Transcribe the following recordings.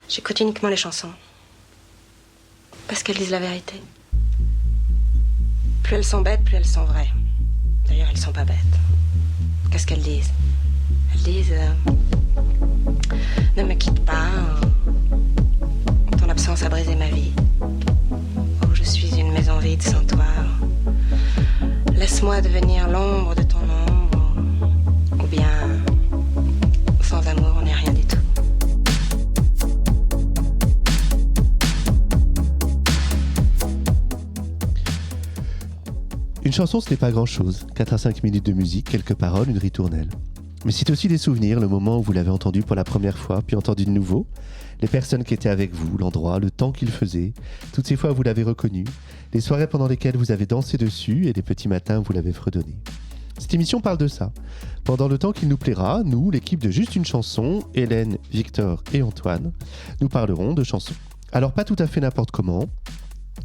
J'écoute uniquement les chansons. Parce qu'elles disent la vérité. Plus elles sont bêtes, plus elles sont vraies. D'ailleurs, elles sont pas bêtes. Qu'est-ce qu'elles disent? Elles disent... ne me quitte pas. Ton absence a brisé ma vie. Oh, je suis une maison vide sans toi. Laisse-moi devenir l'ombre de ton ombre. Ou bien... sans amour, on n'est rien du tout. Une chanson, ce n'est pas grand-chose. 4 à 5 minutes de musique, quelques paroles, une ritournelle. Mais c'est aussi des souvenirs, le moment où vous l'avez entendu pour la première fois, puis entendu de nouveau. Les personnes qui étaient avec vous, l'endroit, le temps qu'il faisait. Toutes ces fois où vous l'avez reconnu. Les soirées pendant lesquelles vous avez dansé dessus et les petits matins où vous l'avez fredonné. Cette émission parle de ça. Pendant le temps qu'il nous plaira, nous, l'équipe de Juste une chanson, Hélène, Victor et Antoine, nous parlerons de chansons. Alors pas tout à fait n'importe comment.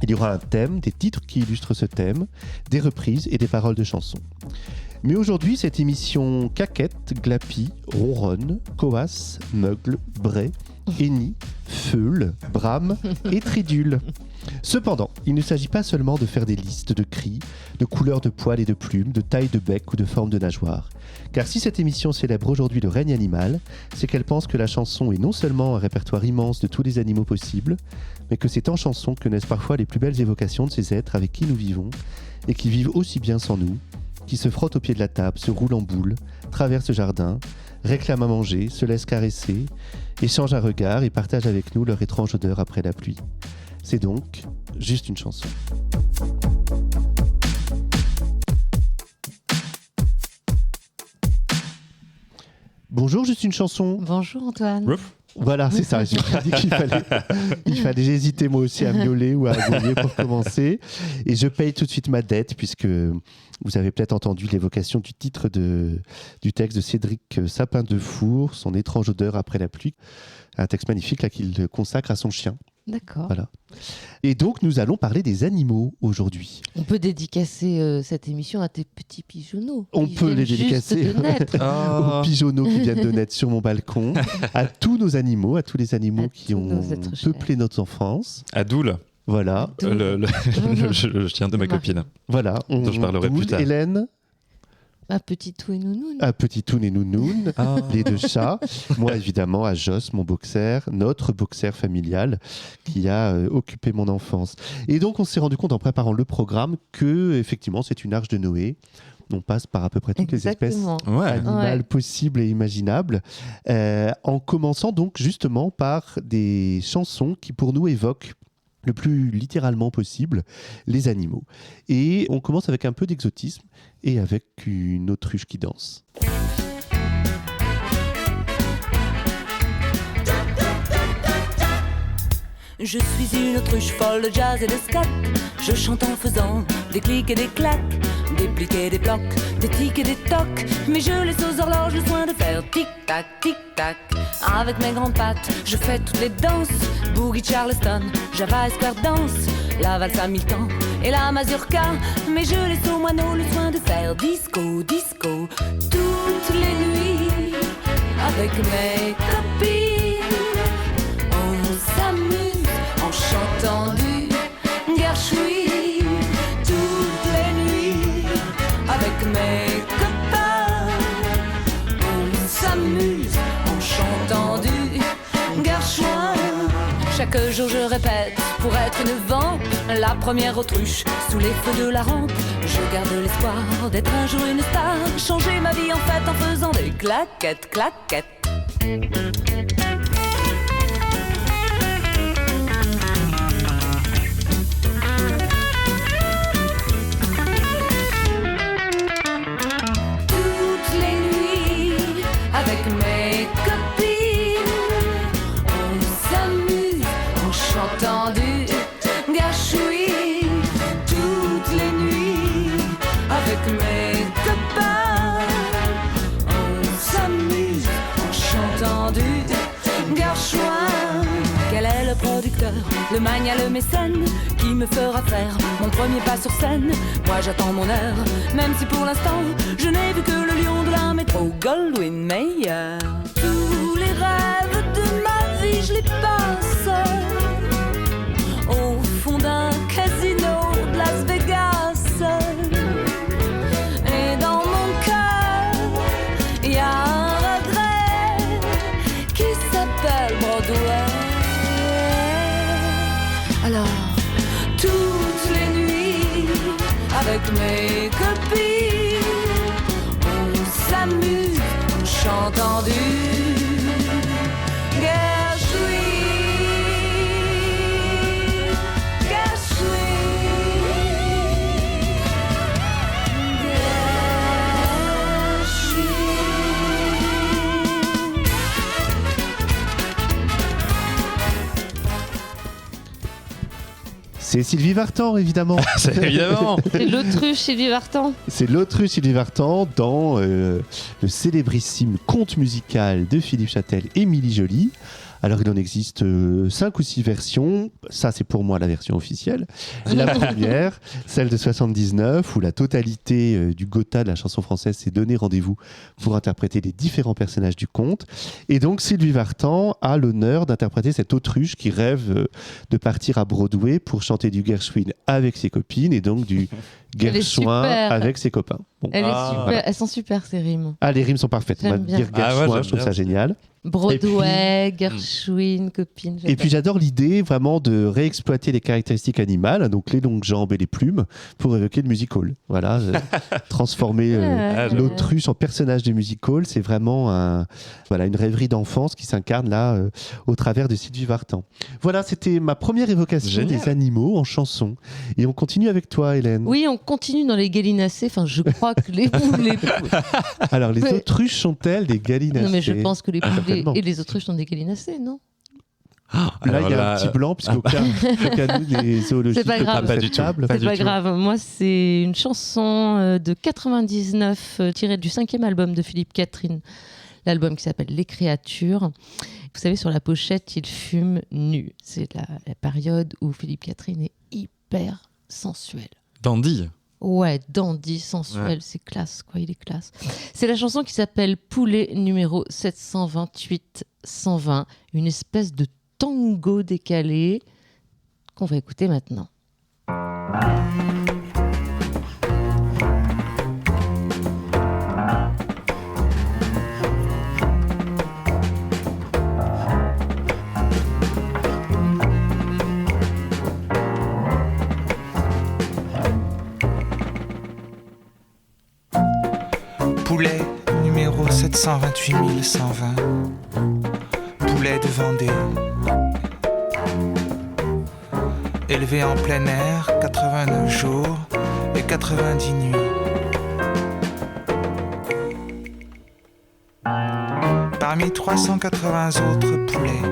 Il y aura un thème, des titres qui illustrent ce thème, des reprises et des paroles de chansons. Mais aujourd'hui, cette émission caquette, glapie, ronronne, coasse, meugle, bray, hennie, feule, brame et tridule. Cependant, il ne s'agit pas seulement de faire des listes de cris, de couleurs de poils et de plumes, de taille de bec ou de forme de nageoire. Car si cette émission célèbre aujourd'hui le règne animal, c'est qu'elle pense que la chanson est non seulement un répertoire immense de tous les animaux possibles, mais que c'est en chanson que naissent parfois les plus belles évocations de ces êtres avec qui nous vivons, et qui vivent aussi bien sans nous, qui se frottent au pied de la table, se roulent en boule, traversent le jardin, réclament à manger, se laissent caresser, échangent un regard et partagent avec nous leur étrange odeur après la pluie. C'est donc juste une chanson. Bonjour, juste une chanson. Bonjour Antoine. Ouf. Voilà, c'est ça. J'ai dit qu'il fallait hésiter moi aussi à miauler ou à aboyer pour commencer. Et je paye tout de suite ma dette puisque vous avez peut-être entendu l'évocation du titre du texte de Cédric Sapin-Defour, Son étrange odeur après la pluie. Un texte magnifique là qu'il consacre à son chien. D'accord. Voilà. Et donc, nous allons parler des animaux aujourd'hui. On peut dédicacer cette émission à tes petits pigeonneaux. On qui peut les viennent dédicacer juste de naître. aux pigeonneaux qui viennent de naître sur mon balcon, à tous nos animaux, à tous les animaux qui ont peuplé notre enfance. À Doul, Voilà. le chien de ma copine. Voilà. Dont je parlerai plus tard. Hélène. À Petit Tout et Nounoun. À Petit Toun et Nounoun, les deux chats. Moi, évidemment, à Joss, mon boxer, notre boxer familial qui a occupé mon enfance. Et donc, on s'est rendu compte en préparant le programme que, effectivement, c'est une arche de Noé. On passe par à peu près toutes Exactement. les espèces animales possibles et imaginables. En commençant donc justement par des chansons qui, pour nous, évoquent le plus littéralement possible les animaux. Et on commence avec un peu d'exotisme et avec une autruche qui danse. Je suis une autruche folle de jazz et de scat. Je chante en faisant des clics et des claques, des pliques et des blocs, des tics et des tocs. Mais je laisse aux horloges le soin de faire tic-tac, tic-tac. Avec mes grandes pattes, je fais toutes les danses. Boogie Charleston, Java Square Dance, la valse à mille temps et la mazurka. Mais je laisse aux moineaux le soin de faire disco, disco toutes les nuits. Avec mes copines, on s'amuse en chantant du Gershwin toutes les nuits. Avec mes copains, on s'amuse en chantant du Gershwin. Chaque jour je répète pour être une vampe, la première autruche sous les feux de la rampe. Je garde l'espoir d'être un jour une star, changer ma vie en fait en faisant des claquettes, claquettes. Toutes les nuits avec mes copines, on s'amuse en chantant du Gershwin. Toutes les nuits avec mes copains, on s'amuse en chantant du Gershwin. Quel est le producteur, le mania, le mécène qui me fera faire mon premier pas sur scène? Moi j'attends mon heure, même si pour l'instant je n'ai vu que le lion de la métro, Goldwyn Mayer. Tous les rêves de ma vie je les passe Broadway. Alors, toutes les nuits, avec mes copines, on s'amuse, on chante en du Gershwin, C'est Sylvie Vartan, évidemment. C'est évidemment. C'est l'autruche Sylvie Vartan. C'est l'autruche Sylvie Vartan dans le célébrissime conte musical de Philippe Châtel, Émilie Joly. Alors, il en existe 5 ou 6 versions. Ça, c'est pour moi la version officielle. La première, celle de 79, où la totalité du Gotha de la chanson française s'est donné rendez-vous pour interpréter les différents personnages du conte. Et donc, Sylvie Vartan a l'honneur d'interpréter cette autruche qui rêve de partir à Broadway pour chanter du Gershwin avec ses copines et donc du Gershwin avec ses copains. Bon. Elle est super. Elles sont super, ces rimes. Ah, les rimes sont parfaites. On va J'aime dire bien. Gershwin, je trouve ça génial. Broadway, Gershwin, copine. Et puis j'adore l'idée vraiment de réexploiter les caractéristiques animales, donc les longues jambes et les plumes, pour évoquer le musical. Voilà, transformer l'autruche en personnage de musical, c'est vraiment une rêverie d'enfance qui s'incarne là au travers de Sylvie Vartan. Voilà, c'était ma première évocation des animaux en chanson. Et on continue avec toi, Hélène. Oui, on continue dans les gallinacés. Enfin, je crois que les poules... Alors, les autruches sont-elles des gallinacés? Non, mais je pense que les poules et les autruches sont des gallinacés, non? Là, il y a un petit blanc, puisqu'aucun des zoologistes c'est pas grave. pas du tout. C'est pas grave. Moi, c'est une chanson de 99 tirée du 5e album de Philippe Catherine, l'album qui s'appelle Les Créatures. Vous savez, sur la pochette, il fume nu. C'est la période où Philippe Catherine est hyper sensuel. Dandy. Ouais, dandy, sensuel, c'est classe, quoi, il est classe. C'est la chanson qui s'appelle Poulet numéro 728-120, une espèce de tango décalé qu'on va écouter maintenant. Poulet numéro 728 120, poulet de Vendée, élevé en plein air 89 jours et 90 nuits. Parmi 380 autres poulets,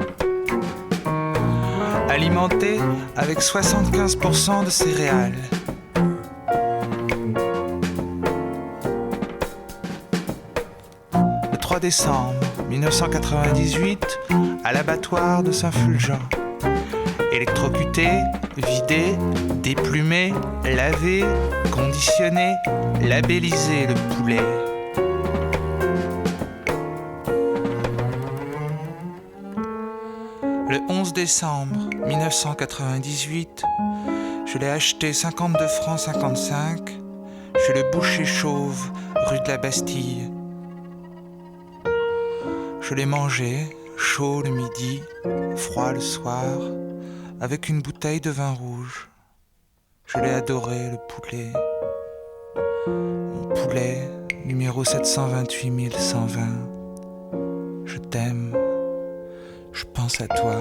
alimentés avec 75% de céréales. Le 3 décembre 1998, à l'abattoir de Saint-Fulgent. Électrocuté, vidé, déplumé, lavé, conditionné, labellisé le poulet. Le 11 décembre 1998, je l'ai acheté 52 francs 55 chez le boucher chauve, rue de la Bastille. Je l'ai mangé, chaud le midi, froid le soir, avec une bouteille de vin rouge. Je l'ai adoré, le poulet. Mon poulet, numéro 728 120. Je t'aime, je pense à toi.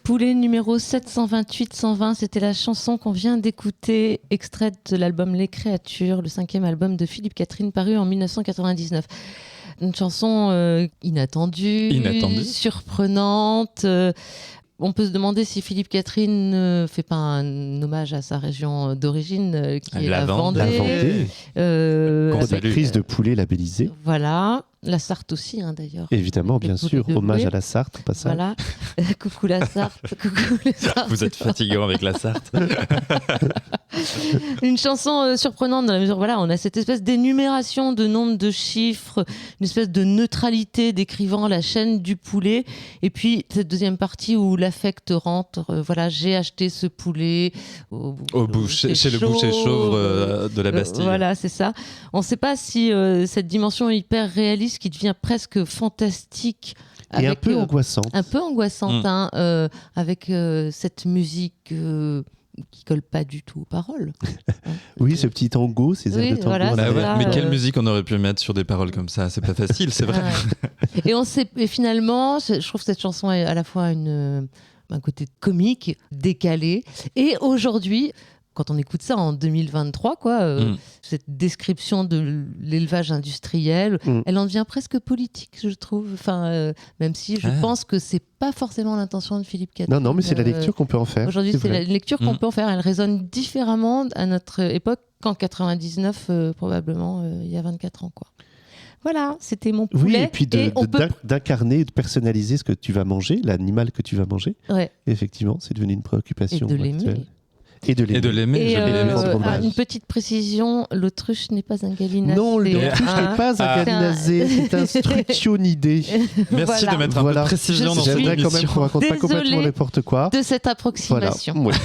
Poulet numéro 728-120, c'était la chanson qu'on vient d'écouter, extraite de l'album Les Créatures, le 5e album de Philippe Catherine, paru en 1999. Une chanson inattendue, surprenante. On peut se demander si Philippe Catherine ne fait pas un hommage à sa région d'origine, qui est la Vendée. Productrice de poulet labellisé. Voilà. La Sarthe aussi, d'ailleurs. Évidemment, bien sûr. Hommage blé. à la Sarthe, au passage. Voilà. Coucou la Sarthe. Coucou les Sarthes. Vous êtes fatigant avec la Sarthe. Une chanson surprenante dans la mesure où on a cette espèce d'énumération de nombre de chiffres, une espèce de neutralité décrivant la chaîne du poulet. Et puis cette deuxième partie où l'affect rentre. J'ai acheté ce poulet chez le boucher chauve de la Bastille. Voilà, c'est ça. On ne sait pas si cette dimension hyper réaliste qui devient presque fantastique. Et un peu angoissante. Un peu angoissante, avec cette musique qui colle pas du tout aux paroles. Oui, ce petit tango, ces airs de tango. Voilà, mais quelle musique on aurait pu mettre sur des paroles comme ça ? C'est pas facile, c'est vrai. Et finalement, je trouve que cette chanson est à la fois un côté comique, décalé, et aujourd'hui, quand on écoute ça en 2023, cette description de l'élevage industriel, elle en devient presque politique, je trouve. Même si je pense que c'est pas forcément l'intention de Philippe Catherine. Non, mais c'est la lecture qu'on peut en faire. Aujourd'hui, c'est la lecture qu'on peut en faire. Elle résonne différemment à notre époque qu'en 99, probablement, il y a 24 ans, quoi. Voilà, c'était mon poulet. Oui, et puis d'incarner et de personnaliser ce que tu vas manger, l'animal que tu vas manger. Ouais. Effectivement, c'est devenu une préoccupation et de l'aimer. actuelle. Et de l'aimer. Et une petite précision, l'autruche n'est pas un gallinacé. Non, l'autruche n'est pas un gallinacé, c'est un structionidé. Merci de mettre un peu de précision dans cette émission. Quand même qu'on raconte pas complètement n'importe quoi. De cette approximation. Voilà.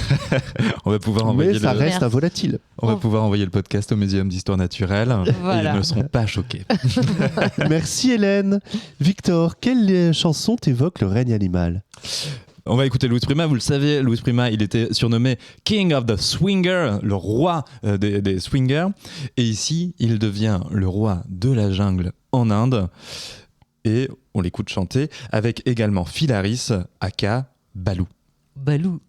On va pouvoir envoyer Mais ça reste un volatile. On va pouvoir envoyer le podcast au Muséum d'Histoire Naturelle et ils ne seront pas choqués. Merci Hélène. Victor, quelle chanson t'évoque le règne animal ? On va écouter Louis Prima. Vous le savez, Louis Prima, il était surnommé King of the Swinger, le roi des swingers. Et ici, il devient le roi de la jungle en Inde. Et on l'écoute chanter avec également Phil Harris, aka Baloo. Baloo.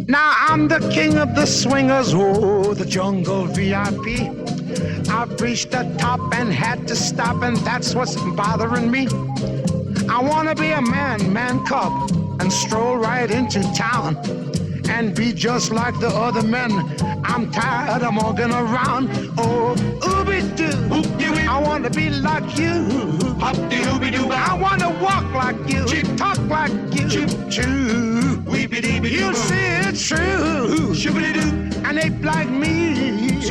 Now I'm the king of the swingers, oh, the jungle VIP. I've reached the top and had to stop, and that's what's bothering me. I wanna be a man cub, and stroll right into town, and be just like the other men. I'm tired of walking around. Oh, ooby-doo, I wanna be like you. I wanna walk like you, talk like you. You see it's true, and ape like me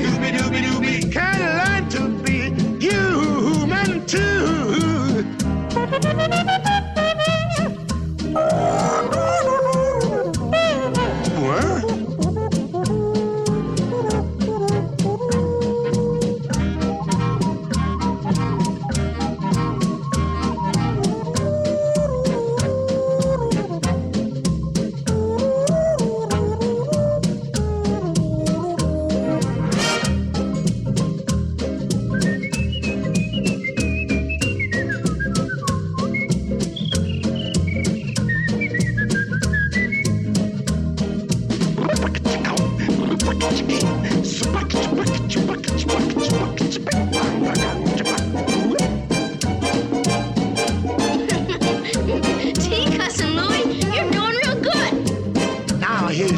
can learn to be human too.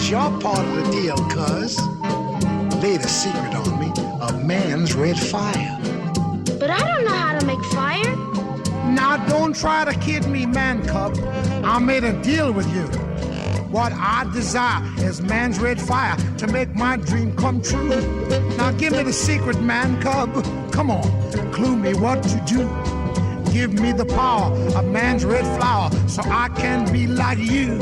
Your part of the deal, cuz. Laid a secret on me, a man's red fire. But I don't know how to make fire. Now don't try to kid me, man cub. I made a deal with you. What I desire is man's red fire to make my dream come true. Now give me the secret, man cub. Come on, clue me what to do. Give me the power of man's red flower so I can be like you.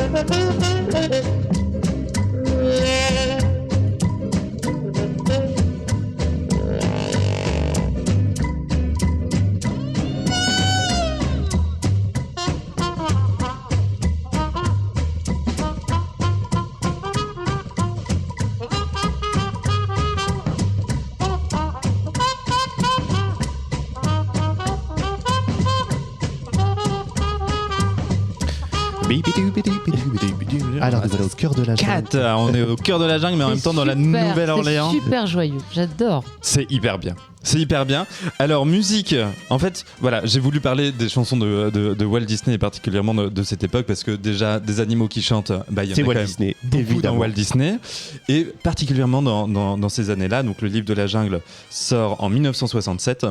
Alors nous voilà au cœur de la jungle. 4, on est au cœur de la jungle, mais en même temps dans la Nouvelle-Orléans. C'est super joyeux, j'adore. C'est hyper bien. C'est hyper bien. Alors, musique, en fait, voilà, j'ai voulu parler des chansons de Walt Disney et particulièrement de cette époque parce que déjà, des animaux qui chantent, il y en a Walt quand Disney, même beaucoup évidemment. dans Walt Disney. Et particulièrement dans ces années-là, donc le livre de la jungle sort en 1967.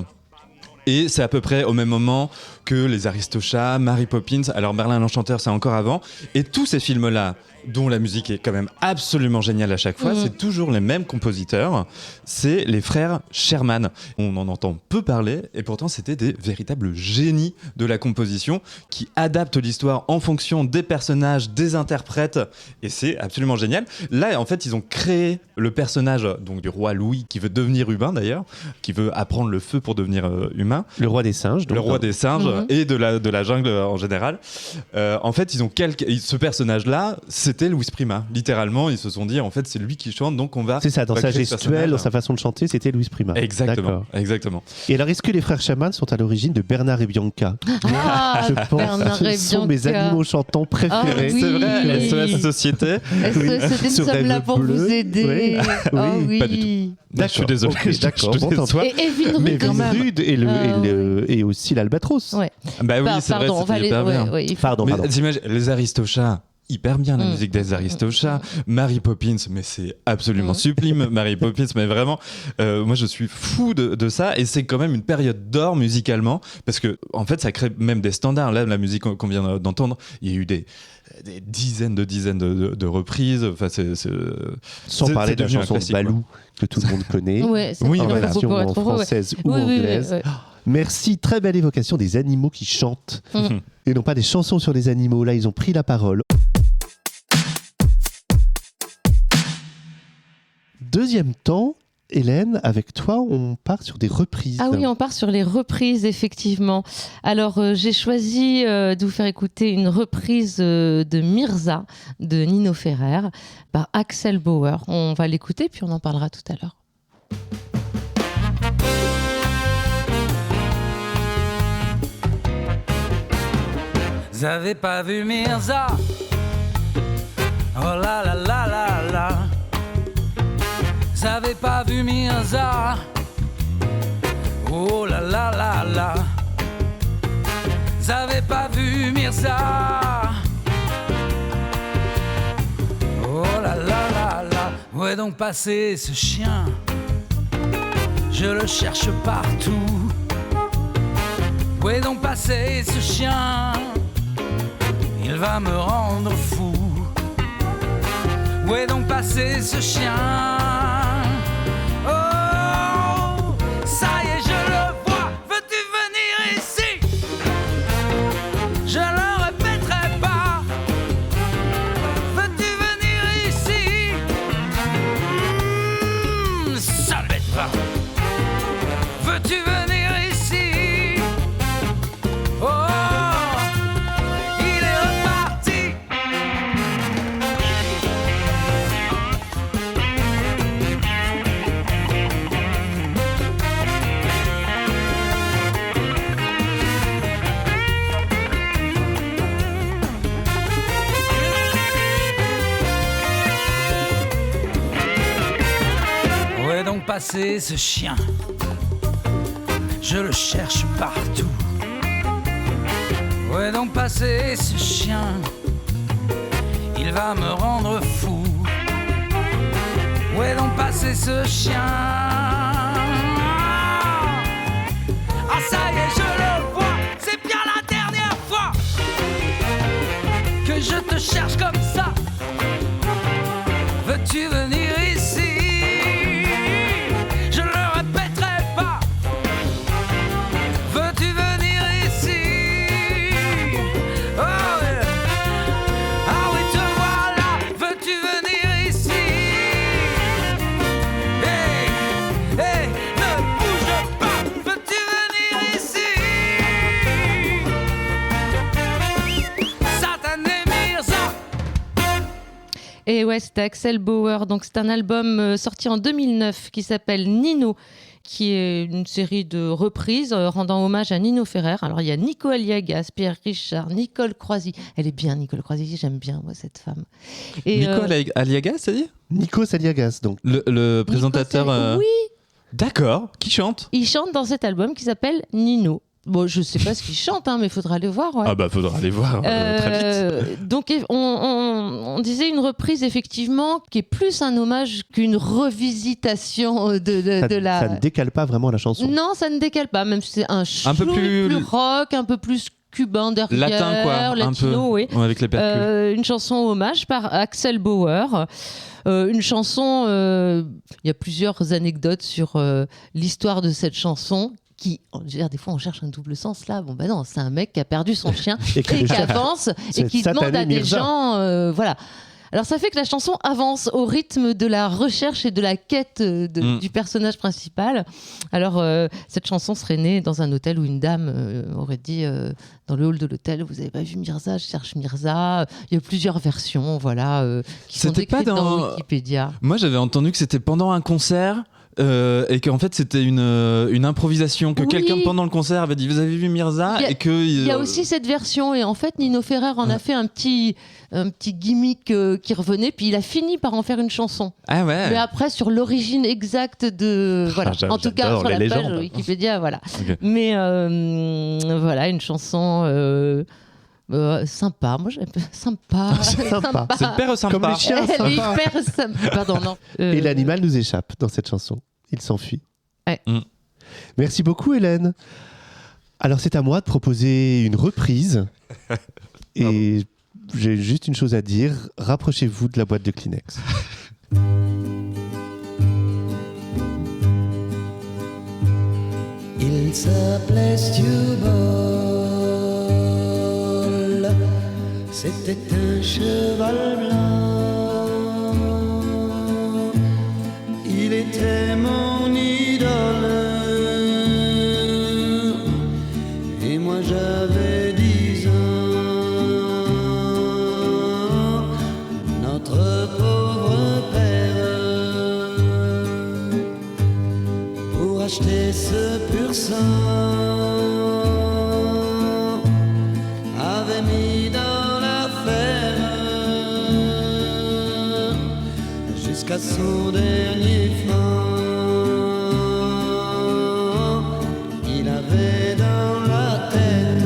Et c'est à peu près au même moment que les Aristochats, Mary Poppins, alors Merlin l'Enchanteur c'est encore avant, et tous ces films-là, dont la musique est quand même absolument géniale à chaque fois, c'est toujours les mêmes compositeurs, c'est les frères Sherman. On en entend peu parler, et pourtant c'était des véritables génies de la composition, qui adaptent l'histoire en fonction des personnages, des interprètes, et c'est absolument génial. Là, en fait, ils ont créé le personnage donc, du roi Louis, qui veut devenir humain d'ailleurs, qui veut apprendre le feu pour devenir humain. Le roi des singes. Donc, Le roi des singes et de la jungle en général. En fait, ils ont ce personnage-là, c'était Louis Prima. Littéralement, ils se sont dit, en fait, c'est lui qui chante, donc on va. C'est ça, dans va sa créer ce gestuelle, personnage. dans sa façon de chanter, c'était Louis Prima. Exactement, D'accord. exactement. Et alors, est-ce que les frères Sherman sont à l'origine de Bernard et Bianca? Ah, Je pense Bernard que et ce sont mes Bianca. animaux chantants préférés. Ah oui. C'est vrai, SOS Société. C'était Ce nous sommes là rêve pour bleu. vous aider. Oui. Oh Oui, oui. pas du tout. Je suis désolé. Ok, d'accord. Bon, tant pis. Et Evin Mais Rude quand même. Rude et aussi l'Albatros. Ouais. Bah oui, c'est vrai, Pardon, on va c'était aller. hyper bien. ouais, Pardon, Mais pardon. t'imagines, les Aristochats, hyper bien la musique des Aristochats. Mary Poppins, mais c'est absolument sublime. Mary Poppins, mais vraiment, moi je suis fou de ça. Et c'est quand même une période d'or musicalement, parce que en fait, ça crée même des standards. Là, la musique qu'on vient d'entendre, il y a eu des dizaines de reprises. Enfin, Sans parler de la devenu un chanson de classique, quoi. Balou que tout le monde connaît. Ouais, c'est Oui, En vrai, voilà. faut version pas en être heureux, ouais. française ou Oui, oui, anglaise. oui, ouais. Merci, très belle évocation des animaux qui chantent. Et non pas des chansons sur les animaux. Là, ils ont pris la parole. Deuxième temps, Hélène, avec toi, on part sur des reprises. Ah oui, on part sur les reprises, effectivement. Alors, j'ai choisi de vous faire écouter une reprise de Mirza, de Nino Ferrer, par Axel Bauer. On va l'écouter, puis on en parlera tout à l'heure. Vous avez pas vu Mirza? Oh là là là là là. Vous avez pas vu Mirza? Oh là là là là. Vous avez pas vu Mirza? Oh là là là là. Où est donc passé ce chien? Je le cherche partout. Où est donc passé ce chien? Il va me rendre fou. Où est donc passé ce chien? Oh, ça y est, je le vois. Veux-tu venir ici? Je le répéterai pas. Veux-tu venir ici? Sale bête, va. Veux-tu venir ici? Oh, il est reparti. Où est donc passé ce chien? Je le cherche partout. Où est donc passé ce chien? Il va me rendre fou. Où est donc passé ce chien? Ah ça y est, je le vois. C'est bien la dernière fois que je te cherche comme ça. Veux-tu venir ici? Je le répéterai pas. Veux-tu venir ici? Oh, yeah. Ah oui, te voilà. Veux-tu venir ici? Hey, hey, ne bouge pas. Veux-tu venir ici? Satané Mirza. Et ouais, c'était Axel Bauer. Donc c'est un album sorti en 2009 qui s'appelle Nino, qui est une série de reprises rendant hommage à Nino Ferrer. Alors il y a Nico Aliagas, Pierre Richard, Nicole Croisy. Elle est bien, Nicole Croisy, j'aime bien moi cette femme. Et, Nicole Aliagas, ça dit Nikos Aliagas, donc. le présentateur. Oui, D'accord, qui chante? il chante dans cet album qui s'appelle Nino. Bon, je sais pas ce qu'il chante, hein, mais il faudra aller voir. Ouais. Ah bah faudra aller voir très vite. Donc on disait une reprise effectivement qui est plus un hommage qu'une revisitation de la... Ça ne décale pas vraiment la chanson. Non, ça ne décale pas, même si c'est un peu plus rock, un peu plus cubain derrière, Latin quoi, latino, un peu, oui. ouais, avec les percus. Une chanson hommage par Axel Bauer. Une chanson, il y a plusieurs anecdotes sur l'histoire de cette chanson. Qui, je veux dire, des fois on cherche un double sens là, bon bah non, c'est un mec qui a perdu son chien et qui avance et qui demande à des gens, voilà. Alors ça fait que la chanson avance au rythme de la recherche et de la quête du personnage principal. Alors cette chanson serait née dans un hôtel où une dame aurait dit dans le hall de l'hôtel, vous avez pas vu Mirza, je cherche Mirza. Il y a plusieurs versions, voilà, qui sont décrites dans Wikipédia. Moi j'avais entendu que c'était pendant un concert. Et qu'en fait c'était une improvisation, que quelqu'un pendant le concert avait dit vous avez vu Mirza, et que il y a aussi cette version, et en fait Nino Ferrer en a fait un petit gimmick qui revenait, puis il a fini par en faire une chanson. Ah ouais. Mais après sur l'origine exacte de voilà, en tout cas sur la page Wikipédia, voilà. Okay. Mais voilà, une chanson sympa, moi j'aime sympa. Sympa. C'est hyper sympa. Comme les chiens, elle est hyper sympa. Pardon, non. Et l'animal nous échappe dans cette chanson. Il s'enfuit. Ouais. Merci beaucoup, Hélène. Alors c'est à moi de proposer une reprise. Et j'ai juste une chose à dire. Rapprochez-vous de la boîte de Kleenex. Il s'appelait Stewball. C'était un cheval blanc. Il était mon idole. Et moi j'avais 10 ans. Notre pauvre père, pour acheter ce pur sang, avait mis dans jusqu'à son dernier franc. Il avait dans la tête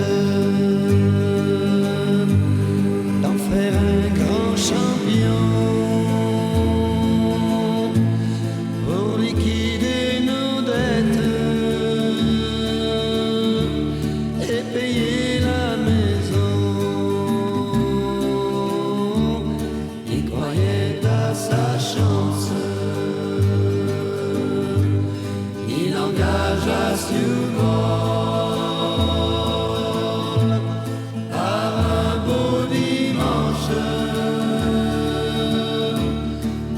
d'en faire un grand champion pour liquider nos dettes et payer la maison. Il croyait à sa chance. Il engagea Stewball par un beau dimanche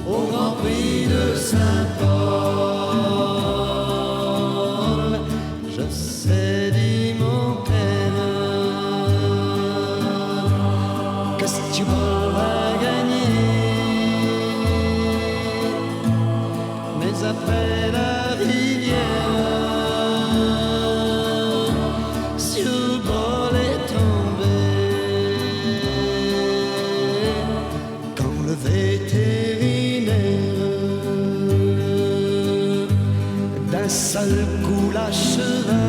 au Grand Prix de Saint-Paul. Je sais, dit mon père, que Stewball va gagner. Mais après la rivière, Stewball est tombé. Quand le vétérinaire d'un seul coup l'acheva,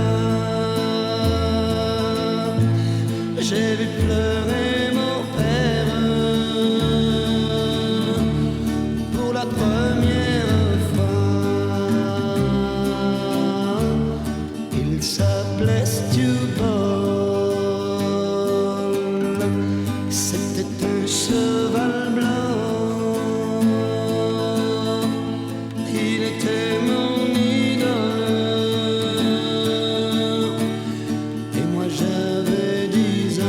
j'ai vu pleurer mon père pour la première fois. Il s'appelait Stewball. C'était un cheval blanc. Il était mon idole. Et moi j'avais 10 ans.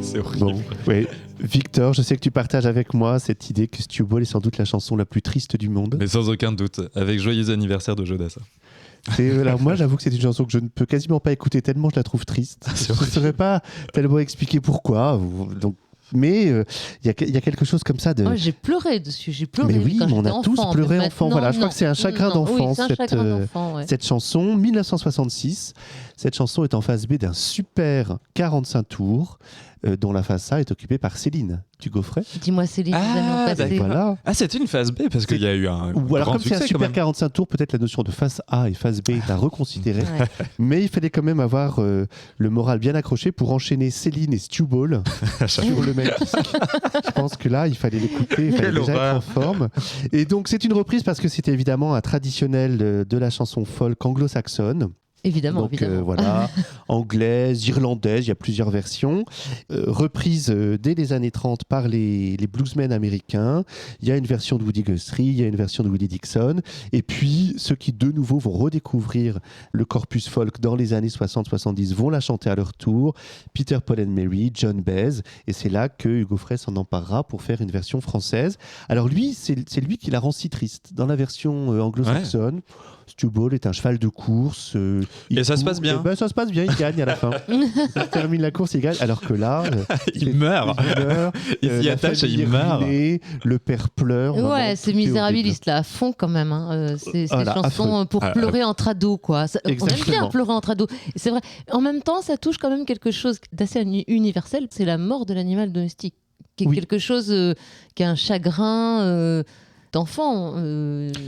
C'est horrible. Bon, oui. Victor, je sais que tu partages avec moi cette idée que Stewball est sans doute la chanson la plus triste du monde. Mais sans aucun doute, avec Joyeux anniversaire de Jodassin. Alors moi, j'avoue que c'est une chanson que je ne peux quasiment pas écouter tellement je la trouve triste. Je ne saurais pas tellement expliquer pourquoi. Donc, mais il y a quelque chose comme ça de... Oh, j'ai pleuré dessus, j'ai pleuré. Mais oui, quand on a j'étais tous enfant, pleuré mais enfant. maintenant, Voilà, je crois non. que c'est un chagrin Non, d'enfant, oui, c'est un chagrin d'enfant, ouais. cette chanson. 1966, cette chanson est en phase B d'un super 45 tours dont la face A est occupée par Céline Dugaufray. Dis-moi, Céline, Ah, Voilà. Ah, c'était une phase B parce qu'il y a eu un Ou alors grand comme c'est un succès, quand super même. 45 tours, peut-être la notion de face A et face B est à reconsidérer. Ouais. Mais il fallait quand même avoir le moral bien accroché pour enchaîner Céline et Stu Ball sur le même disque. Je pense que là, il fallait l'écouter, il fallait Quelle déjà être horreur. en forme. Et donc, c'est une reprise parce que c'était évidemment un traditionnel de la chanson folk anglo-saxonne. Évidemment, Donc évidemment. voilà, anglaise, irlandaise, il y a plusieurs versions. Reprise dès les années 30 par les bluesmen américains. Il y a une version de Woody Guthrie, il y a une version de Willie Dixon. Et puis, ceux qui de nouveau vont redécouvrir le corpus folk dans les années 60-70 vont la chanter à leur tour. Peter, Paul and Mary, John Baez. Et c'est là que Hugo Frey s'en emparera pour faire une version française. Alors lui, c'est lui qui la rend si triste. Dans la version anglo-saxonne, Stu Ball est un cheval de course. Et ça se passe bien. Ça se passe bien, il gagne à la fin. Il termine la course, il gagne. Alors que là, Il meurt. Il s'y la attache et famille il est meurt. ruinée, le père pleure. Ouais, vraiment, c'est tout est misérabiliste là, à fond quand même. Hein. C'est Voilà, des chansons affreux. pour pleurer entre ados, quoi. On aime bien Exactement. pleurer entre ados. Et c'est vrai. En même temps, ça touche quand même quelque chose d'assez universel. C'est la mort de l'animal domestique, qui est Oui. quelque chose qui a un chagrin d'enfant.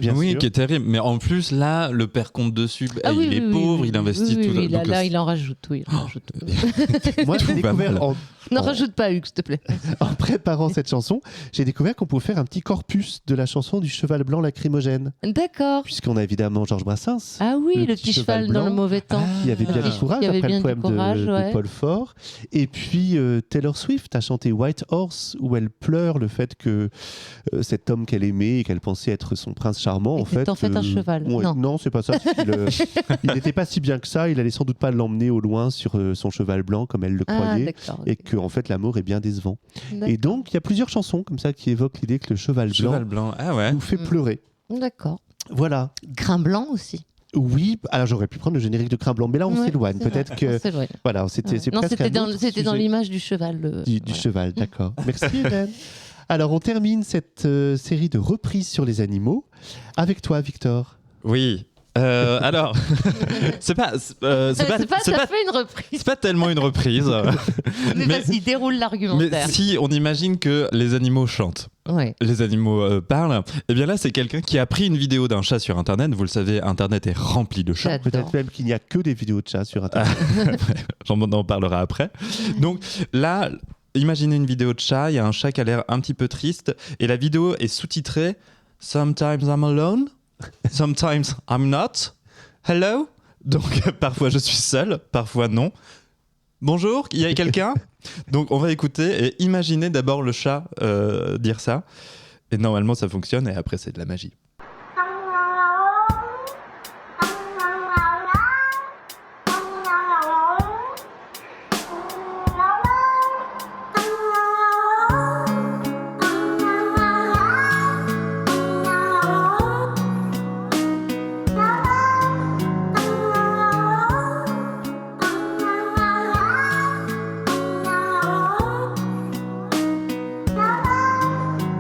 Bien oui, sûr. qui est terrible. Mais en plus, là, le père compte dessus. Ah oui, il est oui, pauvre, oui, il investit oui, tout. oui, donc là, il en rajoute. Oui, il en rajoute. Moi, j'ai Tout va mal. découvert N'en Oh. rajoute pas, Hugues, s'il te plaît. en préparant cette chanson, j'ai découvert qu'on pouvait faire un petit corpus de la chanson du cheval blanc lacrymogène. D'accord. Puisqu'on a évidemment Georges Brassens. Ah oui, le petit cheval dans le blanc. mauvais temps. Qui avait bien Le du petit- courage qui avait après bien le du poème courage, de ouais. Paul Fort. Et puis Taylor Swift a chanté White Horse où elle pleure le fait que cet homme qu'elle aimait et qu'elle pensait être son prince charmant Était en fait un cheval. ouais, Non. non, c'est pas ça. Il n'était pas si bien que ça. Il allait sans doute pas l'emmener au loin sur son cheval blanc comme elle le Ah, croyait. d'accord. Et que en fait l'amour est bien décevant. D'accord. Et donc il y a plusieurs chansons comme ça qui évoquent l'idée que le cheval blanc Cheval blanc. Ah ouais. nous fait pleurer. D'accord. Voilà. Grain blanc aussi. Oui, alors j'aurais pu prendre le générique de Crin Blanc, mais là on Ouais, s'éloigne. c'est Peut-être vrai, que on s'éloigne. voilà, c'est Non, presque c'était un autre c'était dans sujet l'image du cheval. du voilà. cheval, d'accord. Merci Hélène. Alors on termine cette série de reprises sur les animaux avec toi, Victor. Oui. Alors, c'est pas C'est pas tout à fait une reprise. c'est pas tellement une reprise. Mais vas-y, déroule mais l'argumentaire. si on imagine que les animaux chantent, Ouais. les animaux parlent, et bien là c'est quelqu'un qui a pris une vidéo d'un chat sur internet. Vous le savez, internet est rempli de chats. J'adore. Peut-être même qu'il n'y a que des vidéos de chats sur Internet. J'en en parlerai après. Donc là, imaginez une vidéo de chat, il y a un chat qui a l'air un petit peu triste et la vidéo est sous-titrée Sometimes I'm alone, sometimes I'm not. Hello. Donc parfois je suis seul, parfois non. Bonjour, il y a quelqu'un? Donc on va écouter et imaginer d'abord le chat dire ça. Et normalement ça fonctionne et après c'est de la magie.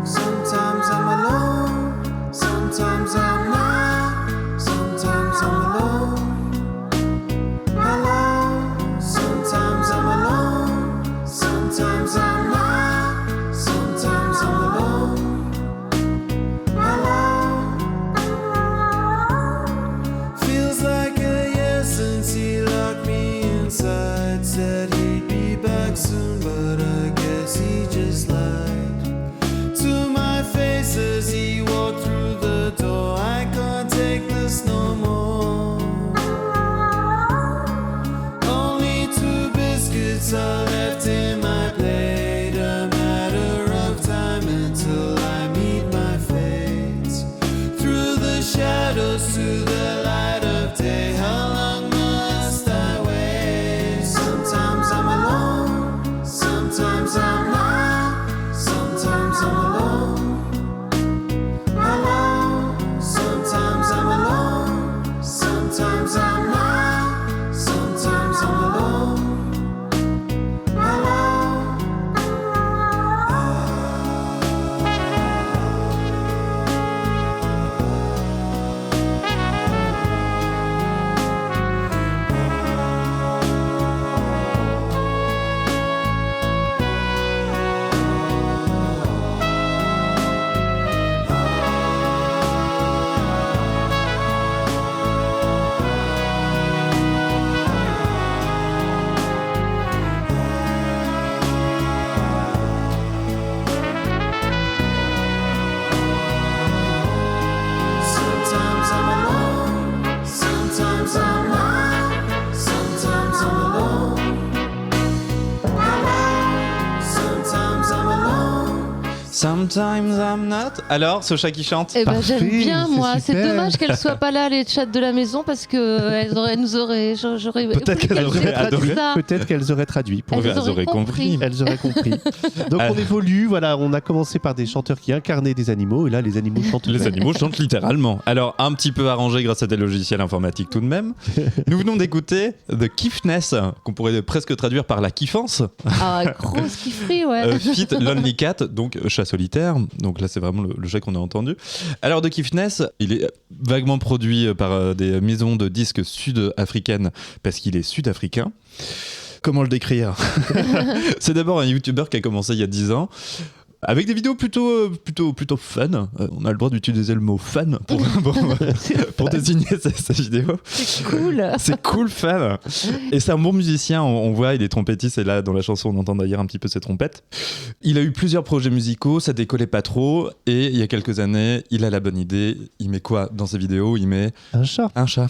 Sometimes I'm alone, Sometimes I'm not. Alors, ce chat qui chante. Eh ben, Parfait, j'aime bien, c'est moi. C'est super. dommage qu'elles soient pas là, les chats de la maison, parce que j'aurais Peut-être qu'elles auraient adoré. ça. Peut-être qu'elles auraient traduit. Pour Elles auraient compris. Elles auraient compris. Donc on évolue, voilà, on a commencé par des chanteurs qui incarnaient des animaux et là les animaux chantent. Les eux-mêmes. animaux chantent littéralement. Alors, un petit peu arrangé grâce à des logiciels informatiques tout de même. Nous venons d'écouter The Kiffness, qu'on pourrait presque traduire par la kiffance. Ah, grosse kifferie, ouais. Fit Lonely Cat, donc chat solitaire. Donc là, c'est vraiment le chat qu'on a entendu. Alors, The Kiffness, il est vaguement produit par des maisons de disques sud-africaines parce qu'il est sud-africain. Comment le décrire? C'est d'abord un YouTuber qui a commencé il y a 10 ans. Avec des vidéos plutôt fun. On a le droit d'utiliser le mot fun pour désigner sa vidéo. C'est cool. C'est cool, fun. Et c'est un bon musicien. On voit, il est trompettiste. Et là, dans la chanson, on entend d'ailleurs un petit peu ses trompettes. Il a eu plusieurs projets musicaux. Ça décollait pas trop. Et il y a quelques années, il a la bonne idée. Il met quoi dans ses vidéos? Il met Un chat. un chat.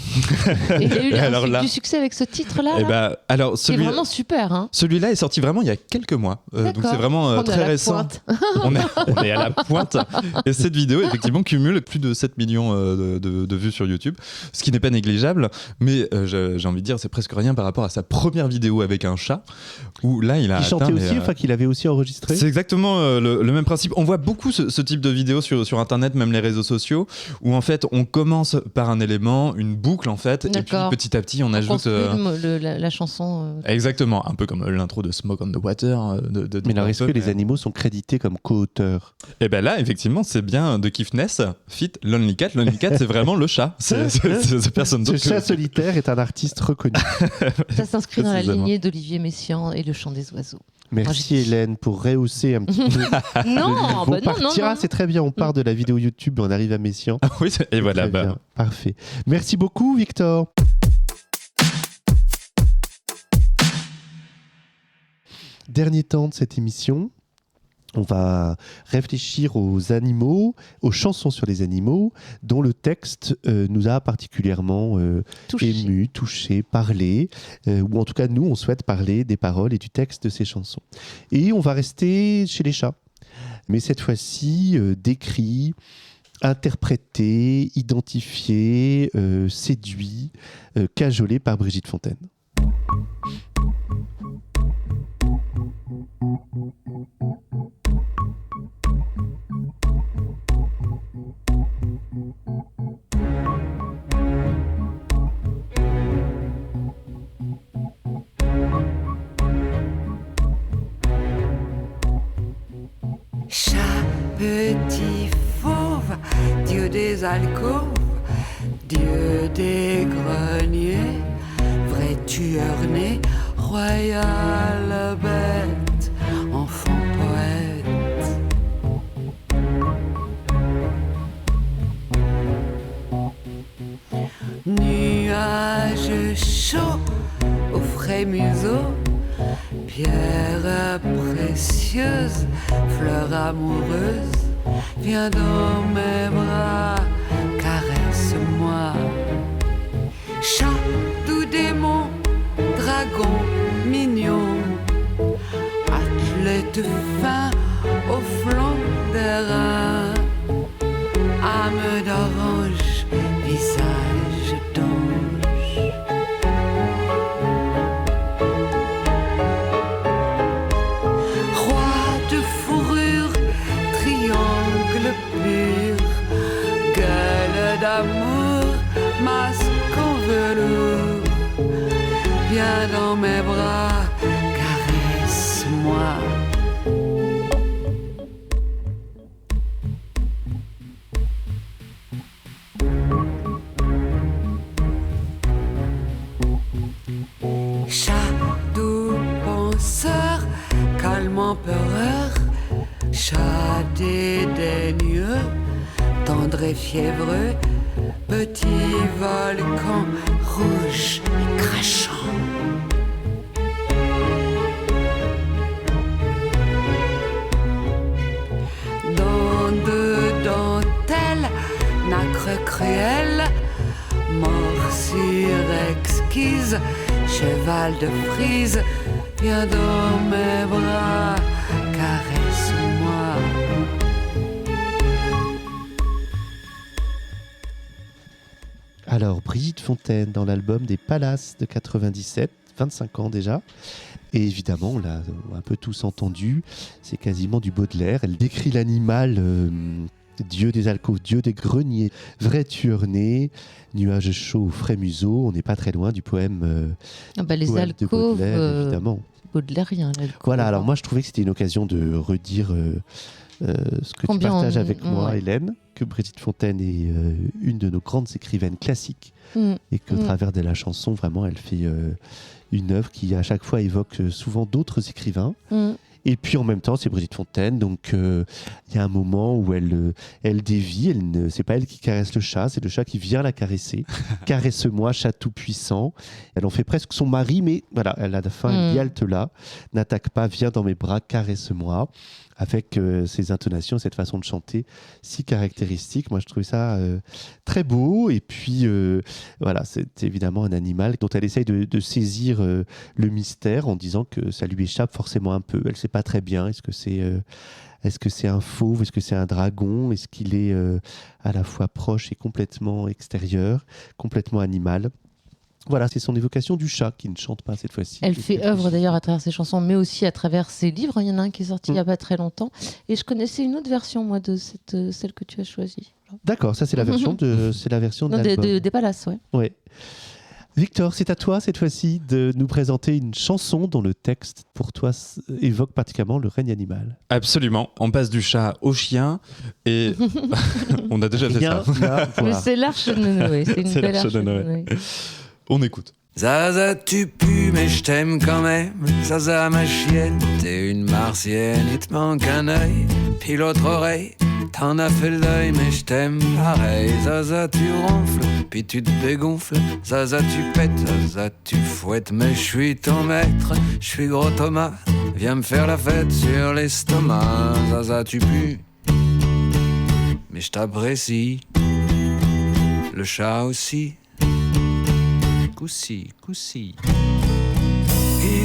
Et il a eu alors là- du succès avec ce titre-là. Et là. bah, alors, C'est vraiment super. Hein. celui-là est sorti vraiment il y a quelques mois. Donc D'accord. c'est vraiment On est à très la récent. pointe. On est à la pointe. Et cette vidéo, effectivement, cumule plus de 7 millions de vues sur YouTube, ce qui n'est pas négligeable, mais j'ai envie de dire, c'est presque rien par rapport à sa première vidéo avec un chat, où là, il a Qui atteint... chantait mais, aussi, enfin qu'il avait aussi enregistré. c'est exactement le même principe. On voit beaucoup ce type de vidéos sur Internet, même les réseaux sociaux, où en fait, on commence par un élément, une boucle en fait, et puis D'accord. petit à petit, on On ajoute... construit la chanson. Exactement, un peu comme l'intro de Smoke on the Water. De Mais alors, Deep est-ce que Purple, les animaux sont crédités comme co-auteurs? Et ben là, effectivement, c'est bien The Kiffness fit Lonely Cat. Lonely Cat, c'est vraiment le chat. C'est personne Ce d'autre. chat solitaire est un artiste reconnu. Ça s'inscrit dans la Précisément. lignée d'Olivier Messiaen et le chant des oiseaux. Merci Hélène pour rehausser un petit peu. Non, On bah non, non, partira, non. c'est très bien. On part de la vidéo YouTube et on arrive à Messiaen. Ah oui, et voilà. Très Bah, bien. Parfait. Merci beaucoup, Victor. Dernier temps de cette émission. On va réfléchir aux animaux, aux chansons sur les animaux, dont le texte nous a particulièrement ému, touché, parlé, ou en tout cas nous on souhaite parler des paroles et du texte de ces chansons. Et on va rester chez les chats, mais cette fois-ci décrit, interprété, identifié, séduit, cajolé par Brigitte Fontaine. Chat, petit fauve, dieu des alcôves, dieu des greniers, vrai tueur né, royale bête, enfant poète. Nuages chauds au frais museau, pierre précieuse, fleur amoureuse, viens dans mes bras, caresse-moi. Chat, doux démon, dragon mignon, athlète fin au flanc des reins, âme d'orange, visage d'ange. Roi de fourrure, triangle pur, gueule d'amour, masque en velours, viens dans mes bras, caresse-moi. Chat doux penseur, calme empereur, chat dédaigneux, tendre et fiévreux, petit volcan rouge et crachant. Dans de dentelles, nacre cruelle, morsure exquise, cheval de frise, viens dans mes bras, caresse-moi. Alors, Brigitte Fontaine, dans l'album des Palaces de 97, 25 ans déjà. Et évidemment, on l'a un peu tous entendu, c'est quasiment du Baudelaire. Elle décrit l'animal, dieu des alcôves, dieu des greniers, vrai tueur né, nuages chauds au frais museau. On n'est pas très loin du poème, les poème de alcôves, Baudelaire, évidemment. Baudelairien. Voilà, alors moi je trouvais que c'était une occasion de redire ce que tu partages avec moi, Hélène, que Brigitte Fontaine est une de nos grandes écrivaines classiques et qu'au travers de la chanson, vraiment, elle fait une œuvre qui à chaque fois évoque souvent d'autres écrivains. Et puis en même temps, c'est Brigitte Fontaine, donc il y a un moment où elle dévie, c'est pas elle qui caresse le chat, c'est le chat qui vient la caresser. Caresse-moi, chat tout-puissant. Elle en fait presque son mari, mais voilà, à la fin, elle dit halte là, n'attaque pas, viens dans mes bras, caresse-moi. Avec ces intonations, cette façon de chanter si caractéristique. Moi, je trouvais ça très beau. Et puis, voilà, c'est évidemment un animal dont elle essaye de saisir le mystère en disant que ça lui échappe forcément un peu. Elle ne sait pas très bien. Est-ce que c'est un fauve? Est-ce que c'est un dragon? Est-ce qu'il est à la fois proche et complètement extérieur, complètement animal? Voilà, c'est son évocation du chat qui ne chante pas cette fois-ci. Elle fait œuvre d'ailleurs à travers ses chansons, mais aussi à travers ses livres. Il y en a un qui est sorti il n'y a pas très longtemps. Et je connaissais une autre version, moi, de celle que tu as choisie. D'accord, ça c'est la version de l'album. Des Palaces, ouais. Ouais. Victor, c'est à toi cette fois-ci de nous présenter une chanson dont le texte pour toi évoque particulièrement le règne animal. Absolument, on passe du chat au chien et on a déjà fait ça. Mais c'est l'Arche de Noé, c'est une belle Arche de Noé. On écoute. Zaza, tu pues, mais je t'aime quand même. Zaza, ma chienne, t'es une martienne, il te manque un œil, puis l'autre oreille. T'en as fait le deuil, mais je t'aime pareil. Zaza, tu ronfles, puis tu te dégonfles. Zaza, tu pètes, Zaza, tu fouettes, mais je suis ton maître. Je suis gros Thomas, viens me faire la fête sur l'estomac. Zaza, tu pues, mais je t'apprécie. Le chat aussi. Coussi, coussi.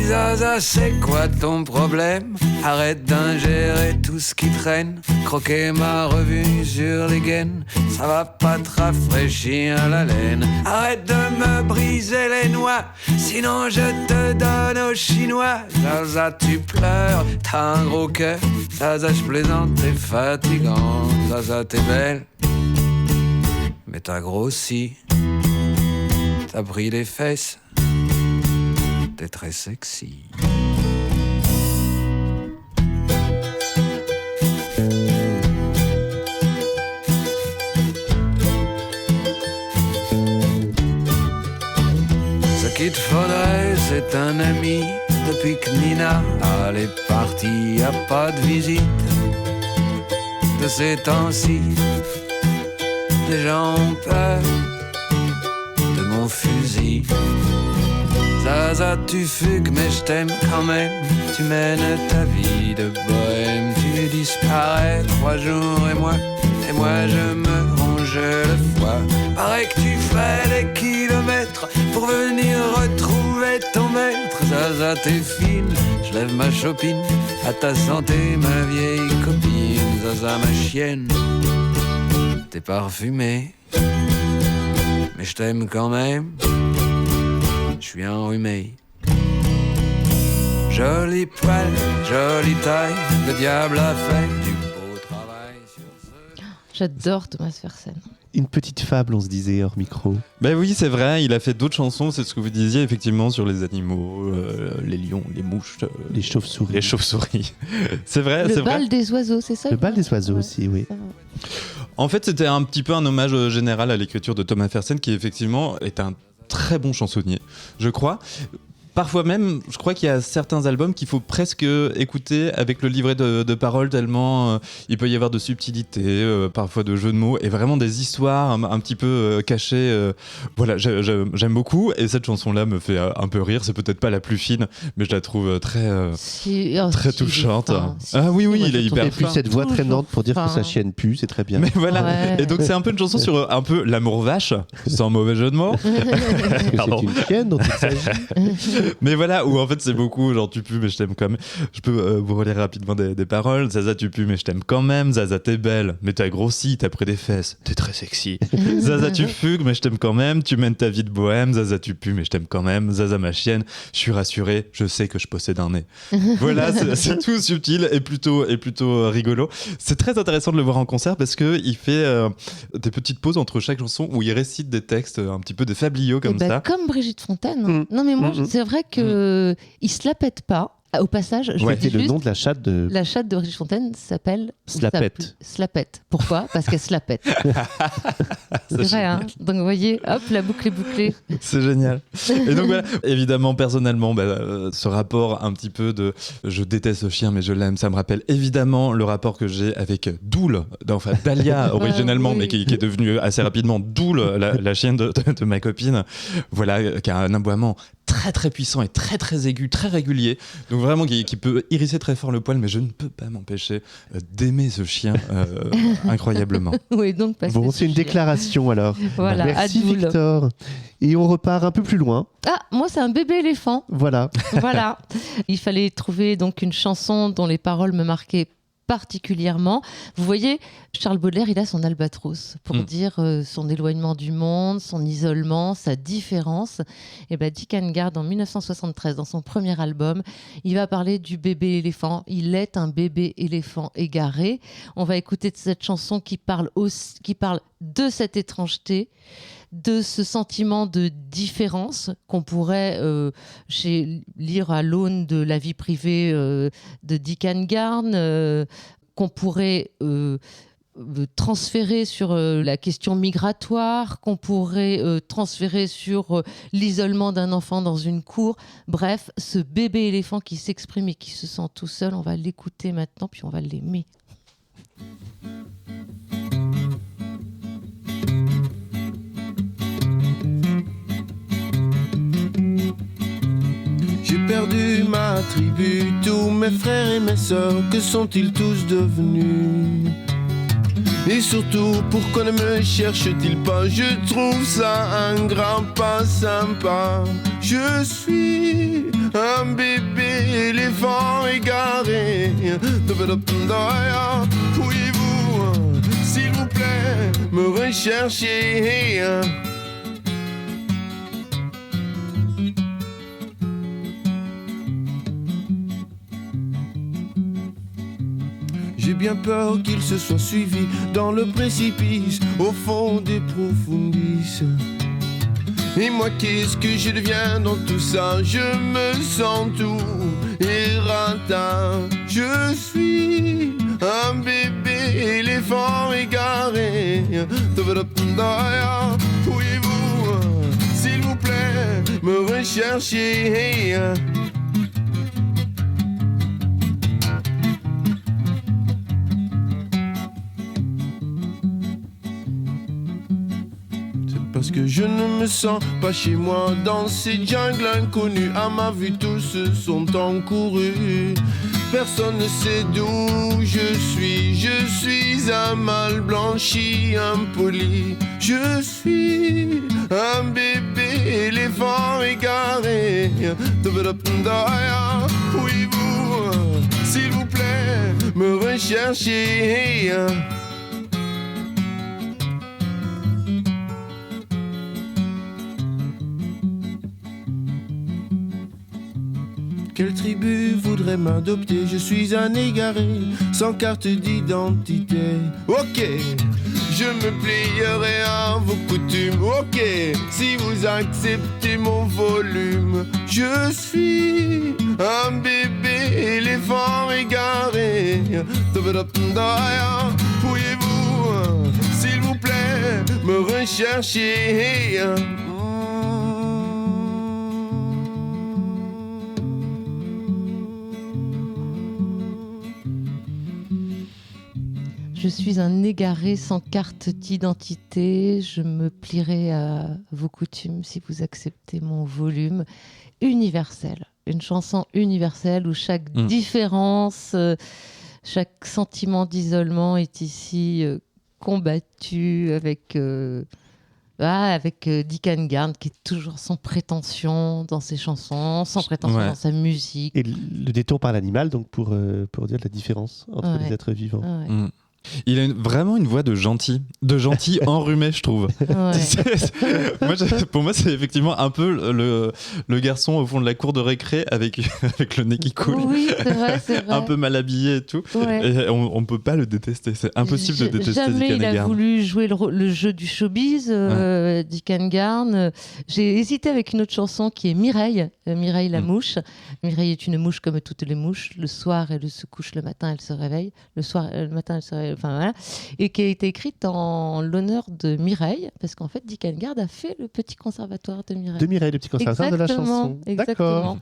Zaza, c'est quoi ton problème? Arrête d'ingérer tout ce qui traîne. Croquer ma revue sur les gaines, ça va pas te rafraîchir la laine. Arrête de me briser les noix, sinon je te donne aux Chinois. Zaza, tu pleures, t'as un gros cœur. Zaza, je plaisante, t'es fatigant. Zaza, t'es belle, mais t'as grossi. T'as pris les fesses, t'es très sexy. Ce qu'il te faudrait, c'est un ami. Depuis que Nina, elle est partie, y'a pas de visite. De ces temps-ci, les gens ont peur de mon fusil. Zaza, tu fugues, mais je t'aime quand même. Tu mènes ta vie de bohème. Tu disparais 3 jours et moi je me ronge le foie. Pareil que tu fais des kilomètres pour venir retrouver ton maître. Zaza, t'es fine, je lève ma chopine. À ta santé, ma vieille copine. Zaza, ma chienne, t'es parfumée, mais je t'aime quand même. Je suis enrhumé. Joli poil, jolie taille, le diable a fait du beau travail sur ce... J'adore Thomas Fersen. Une petite fable, on se disait hors micro. Ben oui, c'est vrai, il a fait d'autres chansons, c'est ce que vous disiez effectivement sur les animaux, les lions, les mouches, les chauves-souris. Les chauves-souris. C'est vrai, Le c'est bal vrai. des oiseaux, c'est ça? Le bal des oiseaux aussi, oui. En fait, c'était un petit peu un hommage général à l'écriture de Thomas Fersen, qui effectivement est un très bon chansonnier, je crois. Parfois même, je crois qu'il y a certains albums qu'il faut presque écouter avec le livret de paroles, tellement il peut y avoir de subtilités, parfois de jeux de mots, et vraiment des histoires un petit peu cachées. Voilà, j'aime beaucoup, et cette chanson-là me fait un peu rire. C'est peut-être pas la plus fine, mais je la trouve très touchante. Oui, il est hyper fin. Et puis cette voix traînante pour dire que sa chienne pue, c'est très bien. Mais voilà, ouais. Et donc c'est un peu une chanson sur un peu l'amour vache, sans mauvais jeu de mots. C'est une chienne dont il s'agit. Mais voilà, où en fait c'est beaucoup genre tu pues mais je t'aime quand même. Je peux vous relire rapidement des paroles. Zaza tu pues mais je t'aime quand même. Zaza t'es belle mais t'as grossi, t'as pris des fesses, t'es très sexy. Zaza tu fugues mais je t'aime quand même. Tu mènes ta vie de bohème. Zaza tu pues mais je t'aime quand même. Zaza ma chienne, je suis rassuré, je sais que je possède un nez. Voilà, c'est tout subtil et plutôt rigolo. C'est très intéressant de le voir en concert parce que il fait des petites pauses entre chaque chanson où il récite des textes, un petit peu des fabliaux comme ça. Comme Brigitte Fontaine. Non mais moi c'est vrai que il se la pète pas. Au passage, je Ouais, dis c'est le juste, nom de la chatte de... la chatte de Brigitte Fontaine s'appelle Slapette. Slapette. Pourquoi ? Parce qu'elle se la pète. C'est vrai, hein. Donc vous voyez, hop, la boucle est bouclée. C'est génial. Et donc voilà, évidemment, personnellement, ce rapport un petit peu de je déteste ce chien mais je l'aime, ça me rappelle évidemment le rapport que j'ai avec Doul, enfin Dahlia originellement, oui. mais qui est devenue assez rapidement Doul, la chienne de ma copine, voilà, qui a un aboiement très très puissant et très très aigu, très régulier, donc vraiment qui peut hérisser très fort le poil, mais je ne peux pas m'empêcher d'aimer ce chien incroyablement. Oui, donc Bon, c'est une déclaration alors. Voilà, Merci Adoul. Victor. Et on repart un peu plus loin. Ah, moi c'est un bébé éléphant. Voilà. Voilà. Il fallait trouver donc une chanson dont les paroles me marquaient particulièrement. Vous voyez, Charles Baudelaire, il a son albatros pour dire son éloignement du monde, son isolement, sa différence. Et ben Dick Hangard, en 1973, dans son premier album, il va parler du bébé éléphant. Il est un bébé éléphant égaré. On va écouter cette chanson qui parle de cette étrangeté, de ce sentiment de différence qu'on pourrait lire à l'aune de la vie privée de Dick Hangard, qu'on pourrait transférer sur la question migratoire, qu'on pourrait transférer sur l'isolement d'un enfant dans une cour. Bref, ce bébé éléphant qui s'exprime et qui se sent tout seul, on va l'écouter maintenant, puis on va l'aimer. J'ai perdu ma tribu, tous mes frères et mes sœurs, que sont-ils tous devenus? Et surtout, pourquoi ne me cherche-t-il pas? Je trouve ça ingrat, pas sympa. Je suis un bébé éléphant égaré. Pourriez-vous, s'il vous plaît, me rechercher? J'ai bien peur qu'il se soit suivi dans le précipice, au fond des profondis. Et moi, qu'est-ce que je deviens dans tout ça? Je me sens tout errata. Je suis un bébé éléphant égaré. Pourriez-vous, s'il vous plaît, me rechercher? Parce que je ne me sens pas chez moi dans ces jungles inconnues. À ma vue, tous se sont encourus. Personne ne sait d'où je suis un mal blanchi, impoli. Je suis un bébé éléphant égaré. Pouvez-vous, s'il vous plaît, me rechercher? Quelle tribu voudrait m'adopter? Je suis un égaré, sans carte d'identité. Ok, je me plierai à vos coutumes. Ok, si vous acceptez mon volume. Je suis un bébé éléphant égaré. Pourriez-vous, s'il vous plaît, me rechercher? Je suis un égaré sans carte d'identité. Je me plierai à vos coutumes si vous acceptez mon volume. Universel. Une chanson universelle où chaque différence, chaque sentiment d'isolement est ici combattu avec avec Dick Engarn qui est toujours sans prétention dans ses chansons, sans prétention dans sa musique. Et le détour par l'animal, donc pour dire la différence entre les êtres vivants. Il a vraiment une voix de gentil enrhumé, je trouve. Pour moi, c'est effectivement un peu le garçon au fond de la cour de récré avec le nez qui coule. Oui, c'est vrai. Un peu mal habillé et tout. Ouais. Et on ne peut pas le détester. C'est impossible de détester Dick Engarn. Jamais il a voulu jouer le jeu du showbiz, Dick Engarn. J'ai hésité avec une autre chanson qui est Mireille. Mireille la mouche. Mireille est une mouche comme toutes les mouches. Le soir, elle se couche, le matin, elle se réveille. Le matin, elle se réveille. Enfin, voilà. Et qui a été écrite en l'honneur de Mireille, parce qu'en fait, Dick Engarn a fait le petit conservatoire de Mireille. De Mireille, le petit conservatoire de la chanson. Exactement.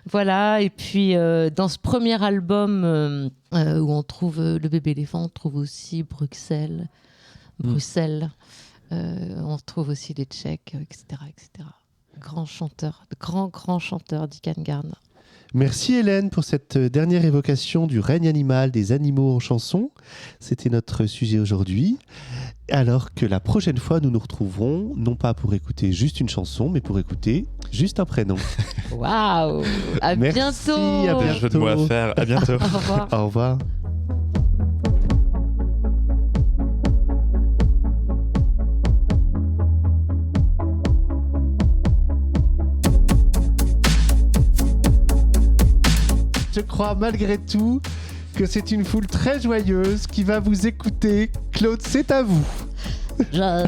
Voilà. Et puis, dans ce premier album où on trouve le bébé éléphant, on trouve aussi Bruxelles. On trouve aussi les Tchèques, etc. Grand chanteur, grand chanteur, Dick Engarn. Merci Hélène pour cette dernière évocation du règne animal des animaux en chanson. C'était notre sujet aujourd'hui. Alors que la prochaine fois, nous nous retrouverons, non pas pour écouter juste une chanson, mais pour écouter juste un prénom. Waouh! À bientôt! À bientôt! Jeu de mots à faire. À bientôt. Au revoir. Au revoir. Je crois malgré tout que c'est une foule très joyeuse qui va vous écouter. Claude, c'est à vous. Voilà.